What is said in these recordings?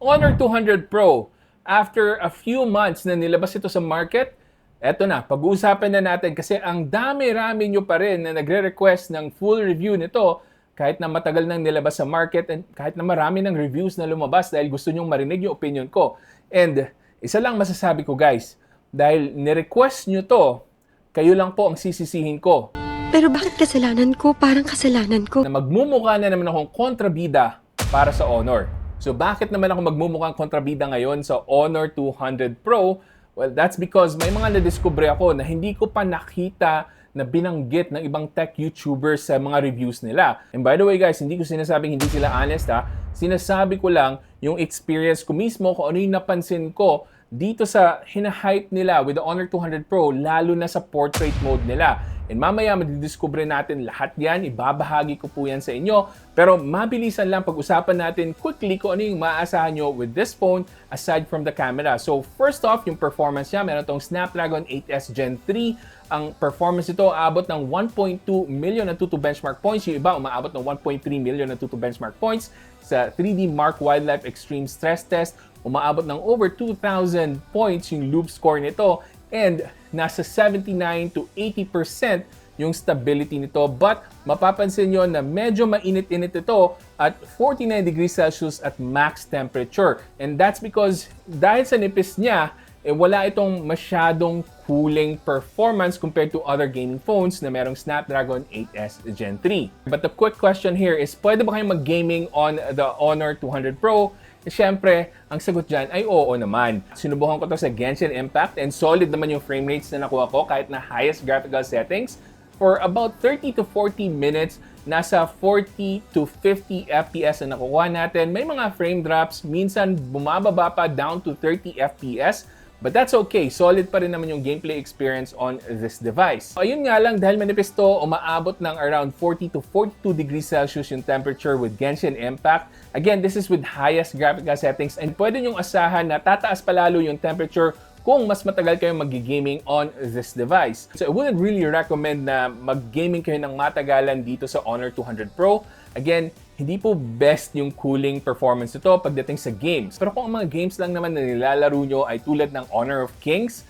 Honor 200 Pro. After a few months na nilabas ito sa market, eto na, pag-uusapan na natin kasi ang dami-rami nyo pa rin na nagre-request ng full review nito kahit na matagal nang nilabas sa market and kahit na marami ng reviews na lumabas dahil gusto nyong marinig yung opinion ko. And isa lang masasabi ko guys, dahil ni-request nyo to, kayo lang po ang sisisihin ko. Pero bakit kasalanan ko? Parang kasalanan ko. Na magmumukha na naman akong kontrabida para sa Honor. So bakit naman ako magmumukhang kontrabida ngayon sa Honor 200 Pro? Well, that's because may mga nadiskubre ako na hindi ko pa nakita na binanggit ng ibang tech YouTubers sa mga reviews nila. And by the way guys, hindi ko sinasabing hindi sila honest ha. Sinasabi ko lang yung experience ko mismo kung ano yung napansin ko dito sa hinahype nila with the Honor 200 Pro, lalo na sa portrait mode nila. And mamaya madidiskubre natin lahat yan, ibabahagi ko po yan sa inyo. Pero mabilisan lang pag-usapan natin quickly kung ano yung maaasahan nyo with this phone aside from the camera. So first off, yung performance niya, meron tong Snapdragon 8S Gen 3. Ang performance nito aabot ng 1.2 million na Antutu benchmark points. Yung iba umaabot ng 1.3 million na Antutu benchmark points. Sa 3D Mark Wildlife Extreme Stress Test, umaabot ng over 2,000 points yung loop score nito. And nasa 79 to 80% yung stability nito. But mapapansin nyo na medyo mainit-init ito at 49 degrees Celsius at max temperature. And that's because dahil sa nipis niya, wala itong masyadong cooling performance compared to other gaming phones na merong Snapdragon 8S Gen 3. But the quick question here is, pwede ba kayong mag-gaming on the Honor 200 Pro? Siyempre, ang sagot dyan ay oo naman. Sinubukan ko to sa Genshin Impact and solid naman yung frame rates na nakuha ko kahit na highest graphical settings. For about 30 to 40 minutes, nasa 40 to 50 FPS na nakuha natin. May mga frame drops, minsan bumababa pa down to 30 FPS. But that's okay, solid pa rin naman yung gameplay experience on this device. Ayun nga lang, dahil manipis to, umaabot ng around 40 to 42 degrees Celsius yung temperature with Genshin Impact. Again, this is with highest graphical settings and pwede nyong asahan na tataas palalo yung temperature kung mas matagal kayong mag-gaming on this device. So I wouldn't really recommend na mag-gaming kayo ng matagalan dito sa Honor 200 Pro. Again, hindi po best yung cooling performance nito pagdating sa games. Pero kung ang mga games lang naman na nilalaro nyo ay tulad ng Honor of Kings,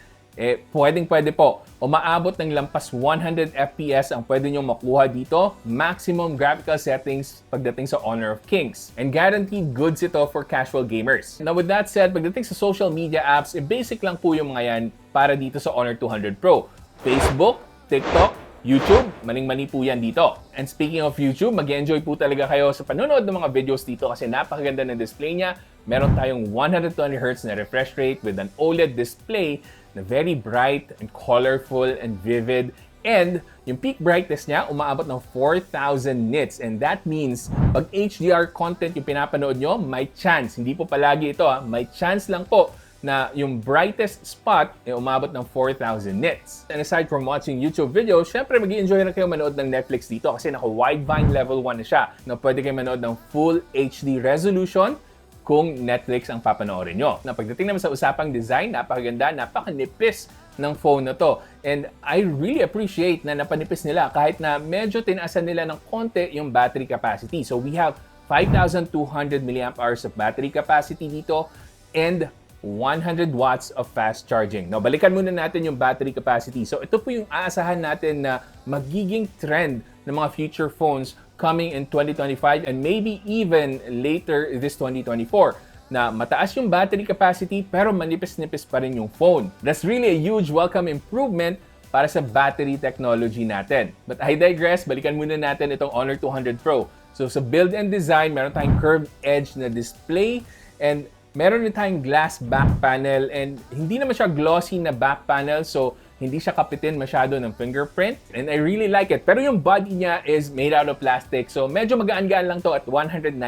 pwede po. Umaabot ng lampas 100 FPS ang pwede nyo makuha dito. Maximum graphical settings pagdating sa Honor of Kings. And guaranteed goods ito for casual gamers. Now with that said, pagdating sa social media apps, basic lang po yung mga yan para dito sa Honor 200 Pro. Facebook, TikTok, YouTube, maning-mani po yan dito. And speaking of YouTube, mag-enjoy po talaga kayo sa panonood ng mga videos dito kasi napakaganda ng display niya. Meron tayong 120Hz na refresh rate with an OLED display na very bright and colorful and vivid. And yung peak brightness niya, umaabot ng 4,000 nits. And that means, pag HDR content yung pinapanood nyo, may chance. Hindi po palagi ito, may chance lang po na yung brightest spot ay umabot ng 4,000 nits. And aside from watching YouTube videos, syempre mag-i-enjoy na kayo manood ng Netflix dito kasi naka-widevine level 1 na siya na pwede kayo manood ng full HD resolution kung Netflix ang papanoorin nyo. Na pagdating naman sa usapang design, napakaganda, napakanipis ng phone na to. And I really appreciate na napanipis nila kahit na medyo tinasan nila ng konti yung battery capacity. So we have 5,200 mAh of battery capacity dito and 100 watts of fast charging. Now, balikan muna natin yung battery capacity. So, ito po yung aasahan natin na magiging trend ng mga future phones coming in 2025 and maybe even later this 2024 na mataas yung battery capacity pero manipis-nipis pa rin yung phone. That's really a huge welcome improvement para sa battery technology natin. But I digress, balikan muna natin itong Honor 200 Pro. So, sa build and design, meron tayong curved edge na display and meron din tayong glass back panel and hindi naman siya glossy na back panel so hindi siya kapitin masyado ng fingerprint and I really like it. Pero yung body niya is made out of plastic so medyo magaan-gaan lang to at 199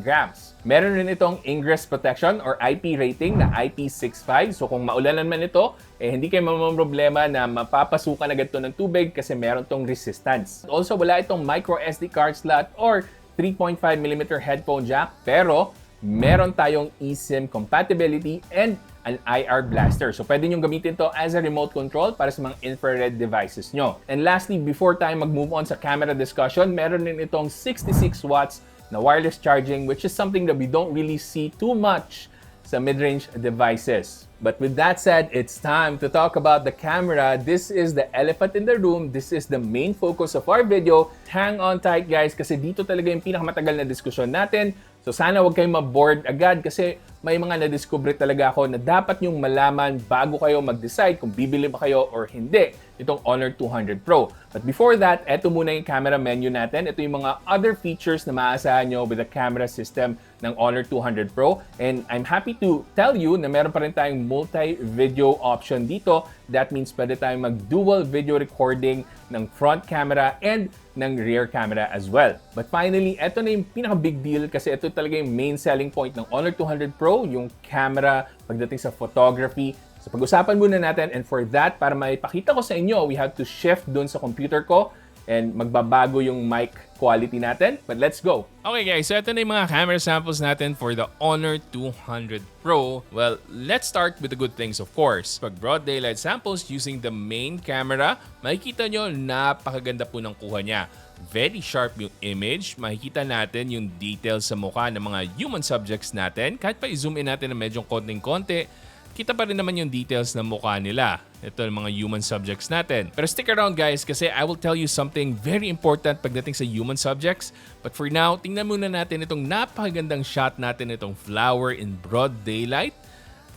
grams. Meron rin itong ingress protection or IP rating na IP65 so kung maulanan man ito, hindi kayo problema na mapapasukan agad to ng tubig kasi meron tong resistance. Also wala itong micro SD card slot or 3.5mm headphone jack pero meron tayong eSIM compatibility and an IR blaster. So, pwede nyo gamitin to as a remote control para sa mga infrared devices nyo. And lastly, before tayo mag-move on sa camera discussion, meron din itong 66 watts na wireless charging, which is something that we don't really see too much sa mid-range devices. But with that said, it's time to talk about the camera. This is the elephant in the room. This is the main focus of our video. Hang on tight guys kasi dito talaga yung pinakamatagal na diskusyon natin. So sana huwag kayong maboard agad kasi may mga nadiscover talaga ako na dapat nyong malaman bago kayo mag-decide kung bibili ba kayo or hindi itong Honor 200 Pro. But before that, eto muna yung camera menu natin. Ito yung mga other features na maaasahan nyo with the camera system ng Honor 200 Pro. And I'm happy to tell you na meron pa rin tayong multi-video option dito. That means pwede tayong mag-dual video recording ng front camera and ng rear camera as well. But finally, ito na yung pinaka-big deal kasi ito talaga yung main selling point ng Honor 200 Pro, yung camera pagdating sa photography. So pag-usapan muna natin, and for that, para maipakita ko sa inyo, we have to shift dun sa computer ko and magbabago yung mic quality natin. But let's go! Okay guys, so ito na yung mga camera samples natin for the Honor 200 Pro. Well, let's start with the good things of course. Pag broad daylight samples using the main camera, makikita nyo napakaganda po ng kuha niya. Very sharp yung image. Makikita natin yung details sa mukha ng mga human subjects natin. Kahit pa i-zoom in natin na medyo konting-konti, kita pa rin naman yung details ng mukha nila. Ito yung mga human subjects natin. Pero stick around guys kasi I will tell you something very important pagdating sa human subjects. But for now, tingnan muna natin itong napakagandang shot natin, itong flower in broad daylight.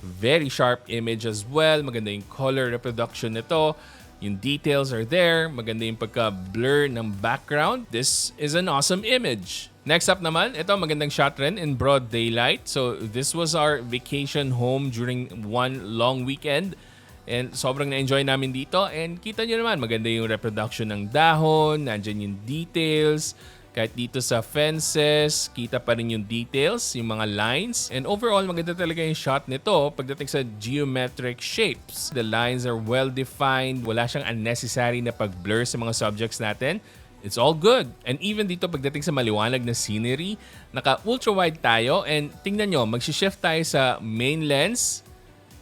Very sharp image as well. Maganda yung color reproduction nito. Yung details are there. Maganda yung pagka-blur ng background. This is an awesome image. Next up naman, ito magandang shot rin in broad daylight. So this was our vacation home during one long weekend. And sobrang na-enjoy namin dito. And kita nyo naman, maganda yung reproduction ng dahon. Nandyan yung details. Kahit dito sa fences, kita pa rin yung details, yung mga lines. And overall, maganda talaga yung shot nito pagdating sa geometric shapes. The lines are well-defined. Wala siyang unnecessary na pag-blur sa mga subjects natin. It's all good. And even dito pagdating sa maliwanag na scenery, naka-ultra-wide tayo. And tingnan nyo, mag-shift tayo sa main lens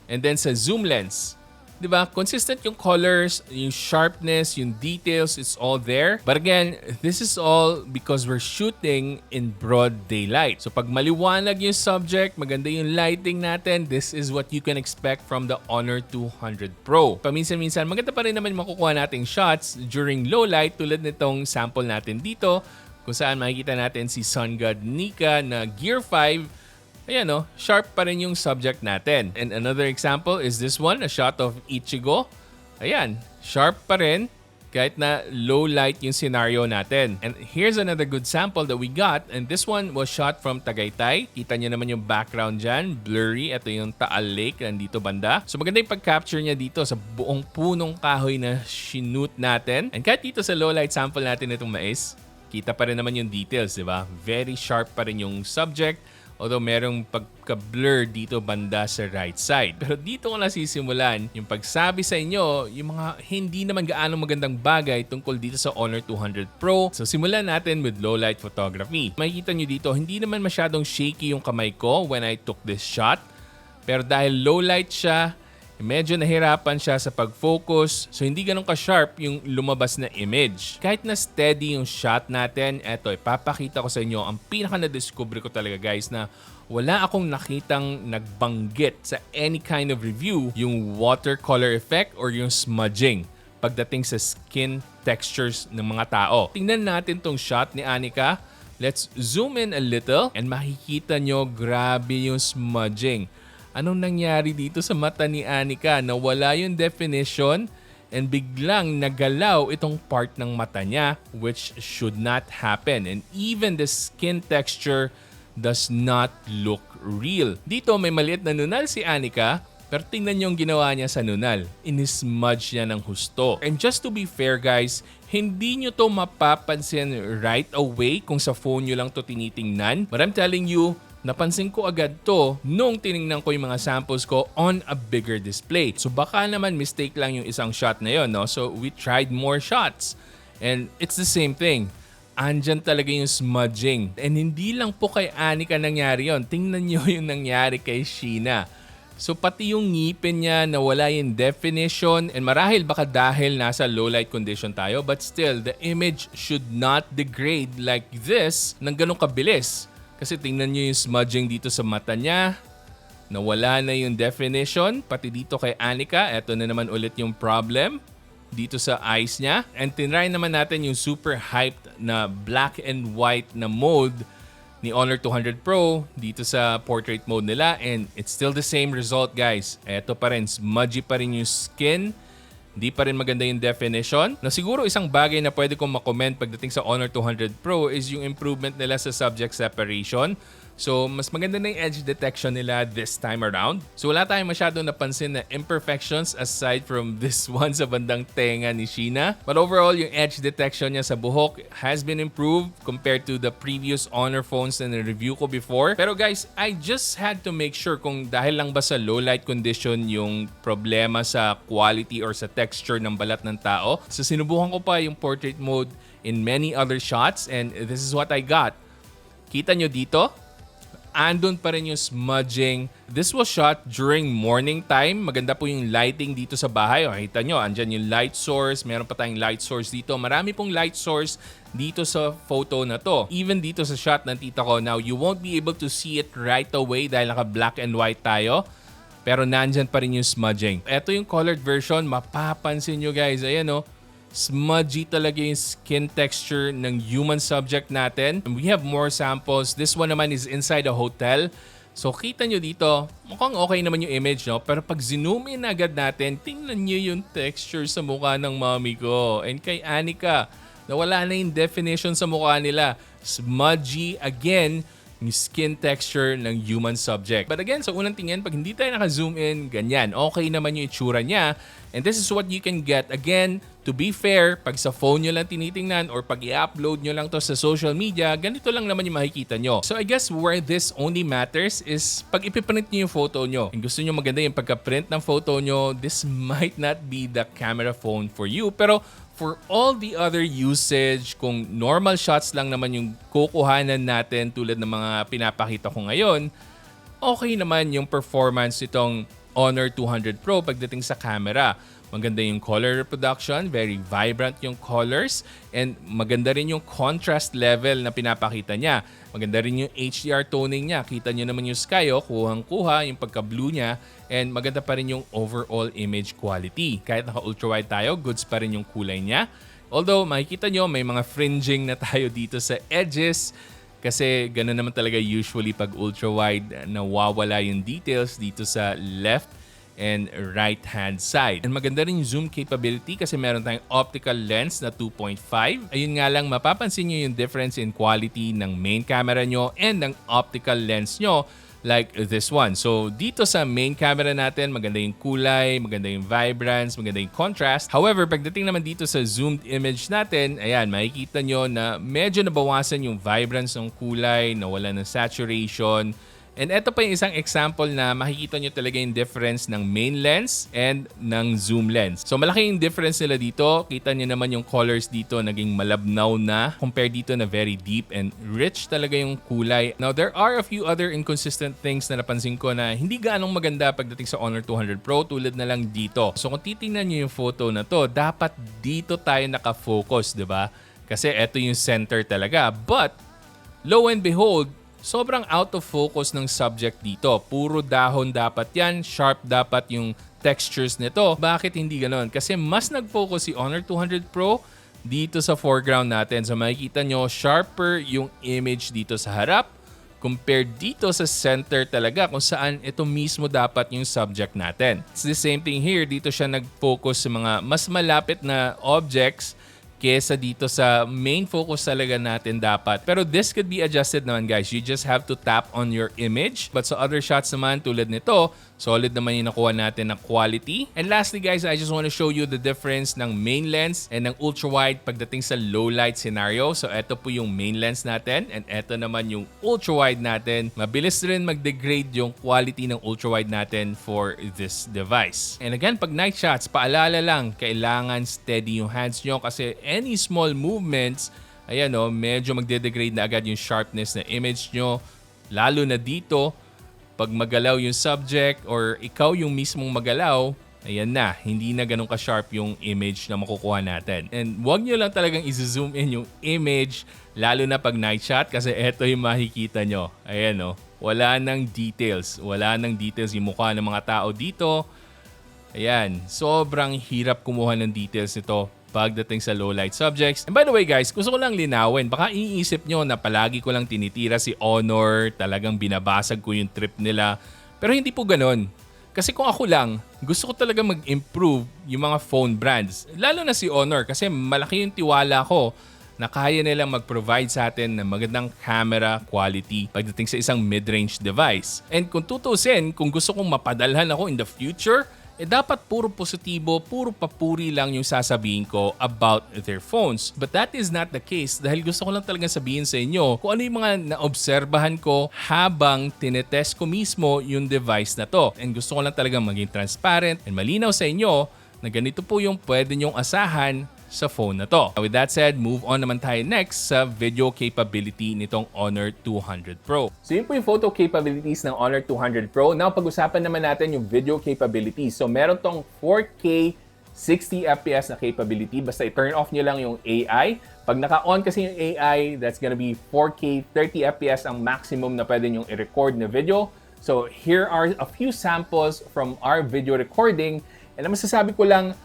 and then sa zoom lens. Diba? Consistent yung colors, yung sharpness, yung details, it's all there. But again, this is all because we're shooting in broad daylight. So pag maliwanag yung subject, maganda yung lighting natin, this is what you can expect from the Honor 200 Pro. Paminsan-minsan, maganda pa rin naman makukuha nating shots during low light tulad nitong sample natin dito kung saan makikita natin si Sun God Nika na Gear 5. Ayan o, sharp pa rin yung subject natin. And another example is this one, a shot of Ichigo. Ayan, sharp pa rin kahit na low light yung scenario natin. And here's another good sample that we got. And this one was shot from Tagaytay. Kita nyo naman yung background dyan, blurry. Ito yung Taal Lake, nandito banda. So maganda yung pag-capture niya dito sa buong punong kahoy na shoot natin. And kahit dito sa low light sample natin itong mais, kita pa rin naman yung details, di ba? Very sharp pa rin yung subject. Although merong pagka-blur dito banda sa right side. Pero dito ko nasisimulan yung pagsabi sa inyo yung mga hindi naman gaano magandang bagay tungkol dito sa Honor 200 Pro. So simulan natin with low light photography. Makikita nyo dito, hindi naman masyadong shaky yung kamay ko when I took this shot. Pero dahil low light siya, medyo nahirapan siya sa pag-focus, so hindi ganun ka-sharp yung lumabas na image. Kahit na steady yung shot natin, eto, ipapakita ko sa inyo ang pinaka-na-discover ko talaga guys na wala akong nakitang nagbanggit sa any kind of review yung watercolor effect or yung smudging pagdating sa skin textures ng mga tao. Tingnan natin tong shot ni Anika. Let's zoom in a little and makikita nyo grabe yung smudging. Anong nangyari dito sa mata ni Anika? Nawala yung definition and biglang nagalaw itong part ng mata niya which should not happen. And even the skin texture does not look real. Dito may maliit na nunal si Anika pero tingnan niyo yung ginawa niya sa nunal. Inismudge niya ng husto. And just to be fair guys, hindi nyo to mapapansin right away kung sa phone nyo lang to tinitingnan. But I'm telling you, napansin ko agad to nung tiningnan ko yung mga samples ko on a bigger display. So baka naman mistake lang yung isang shot na yun, no? So we tried more shots and it's the same thing. Andyan talaga yung smudging. And hindi lang po kay Anika nangyari yun. Tingnan nyo yung nangyari kay Sheena. So pati yung ngipin niya nawala yung definition, and marahil baka dahil nasa low light condition tayo, but still the image should not degrade like this ng ganong kabilis. Kasi tingnan niyo yung smudging dito sa mata niya. Nawala na yung definition. Pati dito kay Anika, eto na naman ulit yung problem dito sa eyes niya. And tinry naman natin yung super hyped na black and white na mode ni Honor 200 Pro dito sa portrait mode nila, and it's still the same result, guys. Eto pa rin, smudgy pa rin yung skin. Hindi pa rin maganda yung definition. Na siguro isang bagay na pwede kong makomment pagdating sa Honor 200 Pro is yung improvement nila sa subject separation. So, mas maganda na yung edge detection nila this time around. So, wala tayong masyadong napansin na imperfections aside from this one sa bandang tenga ni Sheena. But overall, yung edge detection niya sa buhok has been improved compared to the previous Honor phones na na-review ko before. Pero guys, I just had to make sure kung dahil lang ba sa low light condition yung problema sa quality or sa texture ng balat ng tao. So, sinubukan ko pa yung portrait mode in many other shots, and this is what I got. Kita nyo dito? Andun pa rin yung smudging. This was shot during morning time. Maganda po yung lighting dito sa bahay. O, kita nyo, andyan yung light source. Meron pa tayong light source dito. Marami pong light source dito sa photo na to. Even dito sa shot ng tita ko. Now, you won't be able to see it right away dahil naka black and white tayo. Pero nandyan pa rin yung smudging. Ito yung colored version. Mapapansin nyo guys. Ayan o. Smudgy talaga yung skin texture ng human subject natin. We have more samples. This one naman is inside a hotel. So kita nyo dito, mukhang okay naman yung image, no? Pero pag zoom in agad natin, tingnan nyo yung texture sa mukha ng mommy ko. And kay Anika, nawala na yung definition sa mukha nila. Smudgy again yung skin texture ng human subject. But again, sa unang tingin, pag hindi tayo naka-zoom in, ganyan. Okay naman yung itsura niya. And this is what you can get. Again, to be fair, pag sa phone nyo lang tinitingnan or pag i-upload nyo lang to sa social media, ganito lang naman yung makikita nyo. So I guess where this only matters is pag ipiprint nyo yung photo nyo. Kung gusto nyo maganda yung pagka-print ng photo nyo, this might not be the camera phone for you. Pero for all the other usage, kung normal shots lang naman yung kukuhanan natin tulad ng mga pinapakita ko ngayon, okay naman yung performance itong Honor 200 Pro pagdating sa camera. Maganda yung color reproduction, very vibrant yung colors, and maganda rin yung contrast level na pinapakita niya. Maganda rin yung HDR toning niya. Kita niyo naman yung sky, kuhang-kuha yung pagka-blue niya, and maganda pa rin yung overall image quality. Kahit naka-ultrawide tayo, goods pa rin yung kulay niya. Although, makikita nyo, may mga fringing na tayo dito sa edges, kasi ganoon naman talaga usually pag ultrawide, nawawala yung details dito sa left and right hand side. And maganda rin yung zoom capability kasi meron tayong optical lens na 2.5. Ayun nga lang, mapapansin nyo yung difference in quality ng main camera nyo and ng optical lens nyo like this one. So dito sa main camera natin, maganda yung kulay, maganda yung vibrance, maganda yung contrast. However, pagdating naman dito sa zoomed image natin, ayan, makikita nyo na medyo nabawasan yung vibrance ng kulay, nawala ng saturation. And ito pa yung isang example na makikita nyo talaga yung difference ng main lens and ng zoom lens. So malaki yung difference nila dito. Kita nyo naman yung colors dito naging malabnaw na compared dito na very deep and rich talaga yung kulay. Now there are a few other inconsistent things na napansin ko na hindi gaanong maganda pagdating sa Honor 200 Pro tulad na lang dito. So kung titingnan nyo yung photo na to, dapat dito tayo nakafocus, di ba? Kasi ito yung center talaga. But lo and behold, sobrang out of focus ng subject dito. Puro dahon dapat yan, sharp dapat yung textures nito. Bakit hindi ganon? Kasi mas nag-focus si Honor 200 Pro dito sa foreground natin. So makikita nyo, sharper yung image dito sa harap compared dito sa center talaga kung saan ito mismo dapat yung subject natin. It's the same thing here. Dito siya nag-focus sa mga mas malapit na objects kesa dito sa main focus talaga natin dapat. Pero this could be adjusted naman guys. You just have to tap on your image. But sa other shots naman tulad nito, solid naman yung nakuha natin na quality. And lastly guys, I just want to show you the difference ng main lens and ng ultra-wide pagdating sa low light scenario. So ito po yung main lens natin and ito naman yung ultra-wide natin. Mabilis rin mag-degrade yung quality ng ultra-wide natin for this device. And again, pag night shots, paalala lang, kailangan steady yung hands nyo kasi any small movements, ayan medyo magde-degrade na agad yung sharpness na image nyo. Lalo na dito, pag magalaw yung subject or ikaw yung mismong magalaw, ayan na, hindi na ganun ka-sharp yung image na makukuha natin. And wag nyo lang talagang i-zoom in yung image, lalo na pag night shot kasi eto yung makikita nyo. Ayan o, wala nang details. Wala nang details yung mukha ng mga tao dito. Ayan, sobrang hirap kumuha ng details nito pagdating sa low light subjects. And by the way guys, gusto ko lang linawin, baka iisip nyo na palagi ko lang tinitira si Honor, talagang binabasag ko yung trip nila. Pero hindi po ganon. Kasi kung ako lang, gusto ko talaga mag-improve yung mga phone brands. Lalo na si Honor kasi malaki yung tiwala ko na kaya nilang mag-provide sa atin ng magandang camera quality pagdating sa isang mid-range device. And kung tutusin, kung gusto kong mapadalhan ako in the future, dapat puro positibo, puro papuri lang yung sasabihin ko about their phones. But that is not the case dahil gusto ko lang talagang sabihin sa inyo kung ano yung mga naobserbahan ko habang tinetest ko mismo yung device na to. And gusto ko lang talagang maging transparent and malinaw sa inyo na ganito po yung pwede nyong asahan sa phone na to. With that said, move on naman tayo next sa video capability nitong Honor 200 Pro. So yun po yung photo capabilities ng Honor 200 Pro. Now pag-usapan naman natin yung video capabilities. So meron tong 4K 60 FPS na capability. Basta i-turn off nyo lang yung AI. Pag naka-on kasi yung AI, that's gonna be 4K 30 FPS ang maximum na pwede nyong i-record na video. So here are a few samples from our video recording. And ang masasabi ko lang,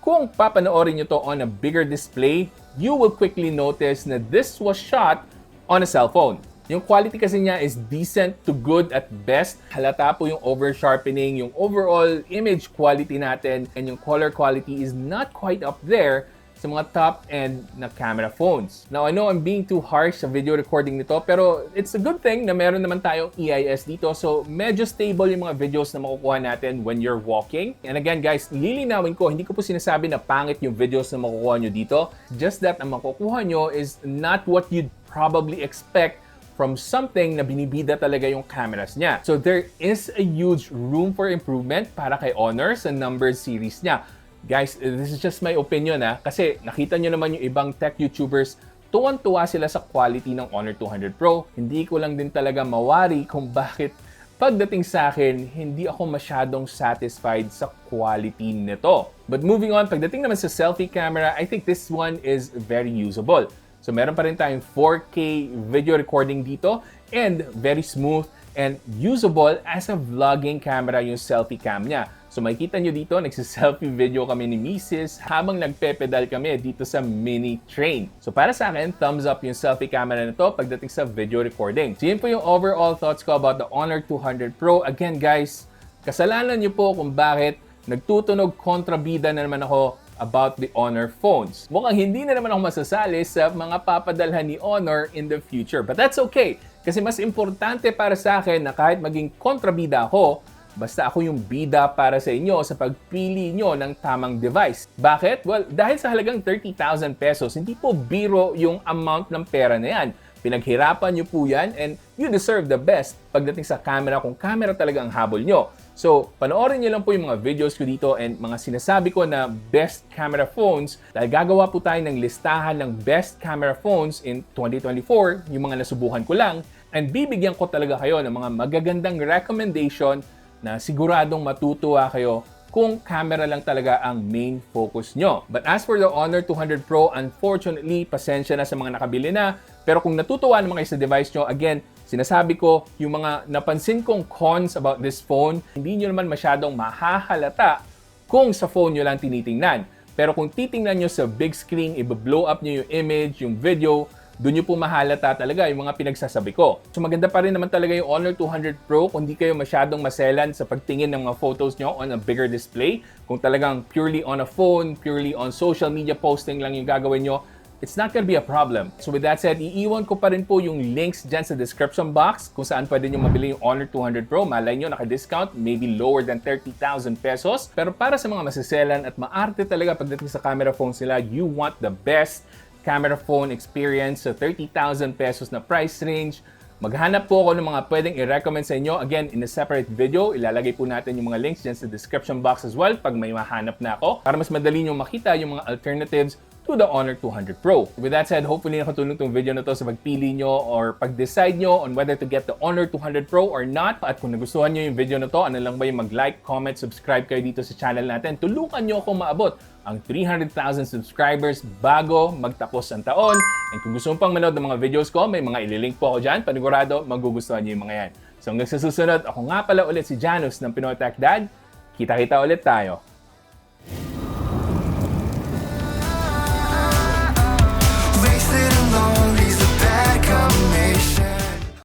kung papanoorin nyo to on a bigger display, you will quickly notice na this was shot on a cell phone. Yung quality kasi niya is decent to good at best. Halata po yung over-sharpening, yung overall image quality natin, and yung color quality is not quite up there sa mga top-end na camera phones. Now, I know I'm being too harsh sa video recording nito, pero it's a good thing na meron naman tayong EIS dito. So, medyo stable yung mga videos na makukuha natin when you're walking. And again, guys, lilinawin ko, hindi ko po sinasabi na pangit yung videos na makukuha nyo dito. Just that ang makukuha nyo is not what you'd probably expect from something na binibida talaga yung cameras niya. So, there is a huge room for improvement para kay Honor sa numbered series niya. Guys, this is just my opinion kasi nakita nyo naman yung ibang tech YouTubers, tuwan-tuwa sila sa quality ng Honor 200 Pro. Hindi ko lang din talaga mawari kung bakit pagdating sa akin, hindi ako masyadong satisfied sa quality nito. But moving on, pagdating naman sa selfie camera, I think this one is very usable. So meron pa rin tayong 4K video recording dito and very smooth and usable as a vlogging camera yung selfie cam niya. So makikita nyo dito, nagsiselfie video kami ni Mrs. habang nagpepedal kami dito sa mini train. So para sa akin, thumbs up yung selfie camera na to pagdating sa video recording. So yun po yung overall thoughts ko about the Honor 200 Pro. Again guys, kasalanan nyo po kung bakit nagtutunog kontrabida na naman ako about the Honor phones. Mukhang hindi na naman ako masasali sa mga papadalhan ni Honor in the future. But that's okay. Kasi mas importante para sa akin na kahit maging kontrabida ako, basta ako yung bida para sa inyo sa pagpili nyo ng tamang device. Bakit? Well, dahil sa halagang 30,000 pesos, hindi po biro yung amount ng pera na yan. Pinaghirapan nyo po yan and you deserve the best pagdating sa camera kung camera talaga ang habol nyo. So, panoorin nyo lang po yung mga videos ko dito and mga sinasabi ko na best camera phones dahil gagawa po tayo ng listahan ng best camera phones in 2024, yung mga nasubukan ko lang, and bibigyan ko talaga kayo ng mga magagandang recommendation na siguradong matutuwa kayo kung camera lang talaga ang main focus nyo. But as for the Honor 200 Pro, unfortunately, pasensya na sa mga nakabili na. Pero kung natutuwa naman kayo sa device nyo, again, sinasabi ko, yung mga napansin kong cons about this phone, hindi nyo naman masyadong mahahalata kung sa phone nyo lang tinitingnan. Pero kung titingnan nyo sa big screen, i-blow up nyo yung image, yung video, doon nyo po mahalata talaga yung mga pinagsasabi ko. So maganda pa rin naman talaga yung Honor 200 Pro kung di kayo masyadong maselan sa pagtingin ng mga photos nyo on a bigger display. Kung talagang purely on a phone, purely on social media posting lang yung gagawin nyo, it's not gonna be a problem. So with that said, iiwan ko pa rin po yung links dyan sa description box kung saan pwede nyo mabili yung Honor 200 Pro. Malay nyo, naka-discount, maybe lower than 30,000 pesos. Pero para sa mga maseselan at maarte talaga pagdating sa camera phones nila, you want the best camera phone experience sa 30,000 pesos na price range. Maghanap po ako ng mga pwedeng i-recommend sa inyo. Again, in a separate video, ilalagay po natin yung mga links dyan sa description box as well pag may mahanap na ako. Para mas madali nyo makita yung mga alternatives to the Honor 200 Pro. With that said, hopefully nakatulong tong video na to sa pagpili nyo or pag-decide nyo on whether to get the Honor 200 Pro or not. At kung nagustuhan nyo yung video na to, ano lang ba yung mag-like, comment, subscribe kayo dito sa channel natin. Tulungan nyo akong maabot ang 300,000 subscribers bago magtapos ang taon. And kung gusto mo pang manood ng mga videos ko, may mga ililink po ako dyan. Panigurado, magugustuhan nyo yung mga yan. So hanggang sa susunod, ako nga pala ulit si Janus ng Pinoy Techdad. Kita-kita ulit tayo.